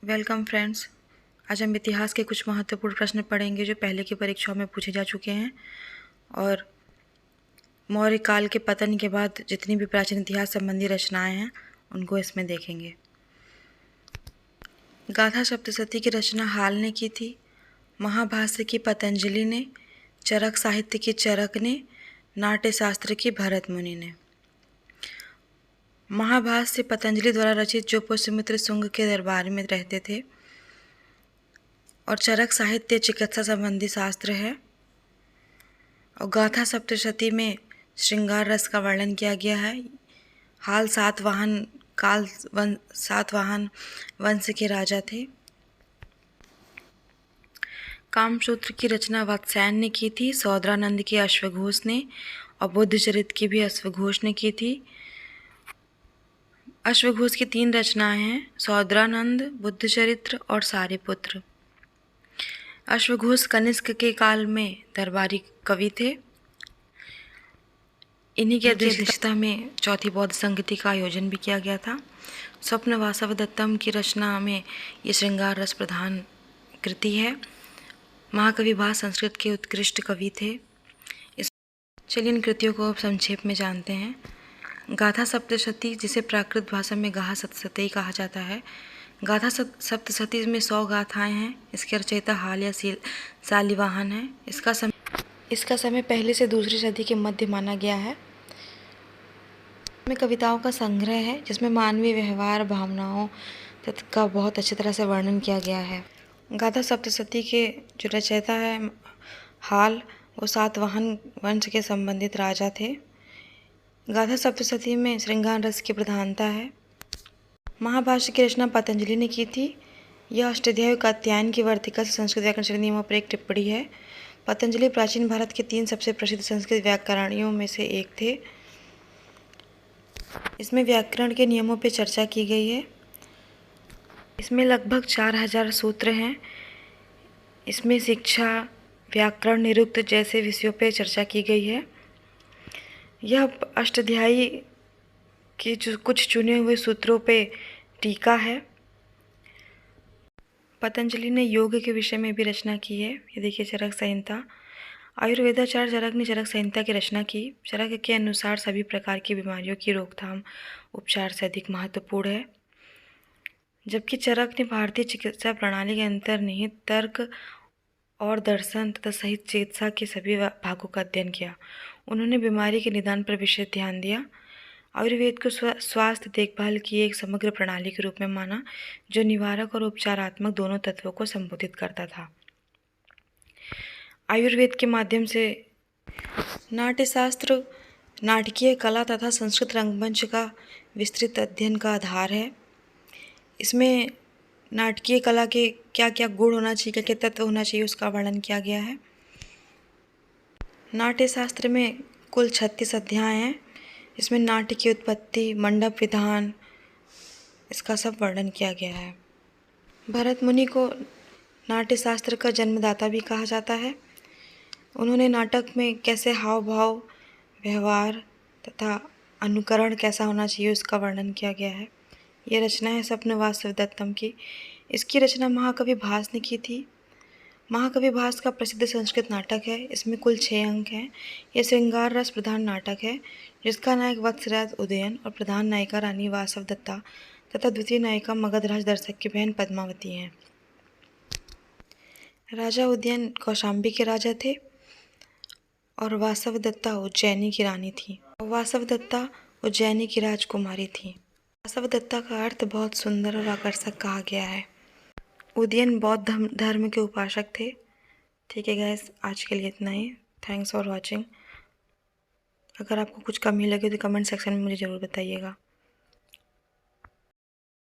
Welcome friends. आज हम इतिहास के कुछ महत्वपूर्ण प्रश्न पढ़ेंगे जो पहले की परीक्षाओं में पूछे जा चुके हैं और मौर्य काल के पतन के बाद जितनी भी प्राचीन इतिहास संबंधी रचनाएं हैं उनको इसमें देखेंगे। गाथा सप्तशती की रचना हाल ने की थी। महाभाष्य की पतंजलि ने, चरक साहित्य की चरक ने, नाट्य शास्त्र की भरत मुनि ने। महाभाष्य पतंजलि द्वारा रचित जो पुष्यमित्र शुंग के दरबार में रहते थे, और चरक साहित्य चिकित्सा संबंधी शास्त्र है। और गाथा सप्तशती में श्रृंगार रस का वर्णन किया गया है। हाल सातवाहन वंश के राजा थे। कामसूत्र की रचना वात्स्यायन ने की थी, सौदरानंद की अश्वघोष ने, और बुद्धचरित की भी अश्वघोष ने की थी। अश्वघोष की 3 रचनाएं हैं, सौदरानंद, बुद्धचरित्र और सारिपुत्र। अश्वघोष कनिष्क के काल में दरबारी कवि थे। इन्हीं की अध्यक्षता में चौथी बौद्ध संगति का आयोजन भी किया गया था। स्वप्न वासवदत्तम की रचना में ये श्रृंगार रस प्रधान कृति है। महाकवि भास संस्कृत के उत्कृष्ट कवि थे। चलिए इन कृतियों को अब संक्षेप में जानते हैं। गाथा सप्तशती, जिसे प्राकृत भाषा में गाथा सप्तशती कहा जाता है। गाथा सप्तशती में 100 गाथाएं हैं। इसके रचयिता हाल या शालिवाहन है। इसका समय पहले से दूसरी सदी के मध्य माना गया है। इसमें कविताओं का संग्रह है जिसमें मानवीय व्यवहार, भावनाओं का बहुत अच्छी तरह से वर्णन किया गया है। गाथा सप्तशती के जो रचयिता है हाल, वो सातवाहन वंश के संबंधित राजा थे। गाथा सप्तशती में श्रृंगार रस की प्रधानता है। महाभाष्य की रचना पतंजलि ने की थी। यह अष्टाध्यायी कात्यायन की वर्तिका से संस्कृत व्याकरण नियमों पर एक टिप्पणी है। पतंजलि प्राचीन भारत के 3 सबसे प्रसिद्ध संस्कृत व्याकरणियों में से एक थे। इसमें व्याकरण के नियमों पर चर्चा की गई है। इसमें लगभग 4000 सूत्र हैं। इसमें शिक्षा, व्याकरण, निरुक्त जैसे विषयों पर चर्चा की गई है। यह अष्टाध्यायी के जो कुछ चुने हुए सूत्रों पे टीका है। पतंजलि ने योग के विषय में भी रचना की है। ये देखिए चरक संहिता। आयुर्वेदाचार्य चरक ने चरक संहिता की रचना की। चरक के अनुसार सभी प्रकार की बीमारियों की रोकथाम उपचार से अधिक महत्वपूर्ण है, जबकि चरक ने भारतीय चिकित्सा प्रणाली के अंतर्निहित तर्क और दर्शन तथा सहित चिकित्सा के सभी भागों का अध्ययन किया। उन्होंने बीमारी के निदान पर विशेष ध्यान दिया। आयुर्वेद को स्वास्थ्य देखभाल की एक समग्र प्रणाली के रूप में माना, जो निवारक और उपचारात्मक दोनों तत्वों को संबोधित करता था। आयुर्वेद के माध्यम से नाट्यशास्त्र, नाटकीय कला तथा संस्कृत रंगमंच का विस्तृत अध्ययन का आधार है। इसमें नाटकीय कला के क्या क्या गुण होना चाहिए, क्या क्या तत्व होना चाहिए, उसका वर्णन किया गया है। नाट्यशास्त्र में कुल 36 अध्याय हैं। इसमें नाट्य की उत्पत्ति, मंडप विधान, इसका सब वर्णन किया गया है। भरत मुनि को नाट्यशास्त्र का जन्मदाता भी कहा जाता है। उन्होंने नाटक में कैसे हाव भाव, व्यवहार तथा अनुकरण कैसा होना चाहिए उसका वर्णन किया गया है। यह रचना है स्वप्न वासवदत्तम की। इसकी रचना महाकवि भास ने की थी। महाकवि भास का प्रसिद्ध संस्कृत नाटक है। इसमें कुल 6 अंक हैं। यह श्रृंगार रस प्रधान नाटक है, जिसका नायक वत्सराज उदयन और प्रधान नायिका रानी वासवदत्ता तथा द्वितीय नायिका मगधराज दर्शक की बहन पद्मावती हैं। राजा उदयन कौशाम्बी के राजा थे और वासवदत्ता उज्जैनी की रानी थी। वासवदत्ता उज्जैनी की राजकुमारी थी। वासवदत्ता का अर्थ बहुत सुंदर और आकर्षक कहा गया है। उदयन बौद्ध धर्म के उपासक थे। ठीक है गाइस, आज के लिए इतना ही। Thanks for watching. अगर आपको कुछ कमी लगे तो कमेंट सेक्शन में मुझे ज़रूर बताइएगा।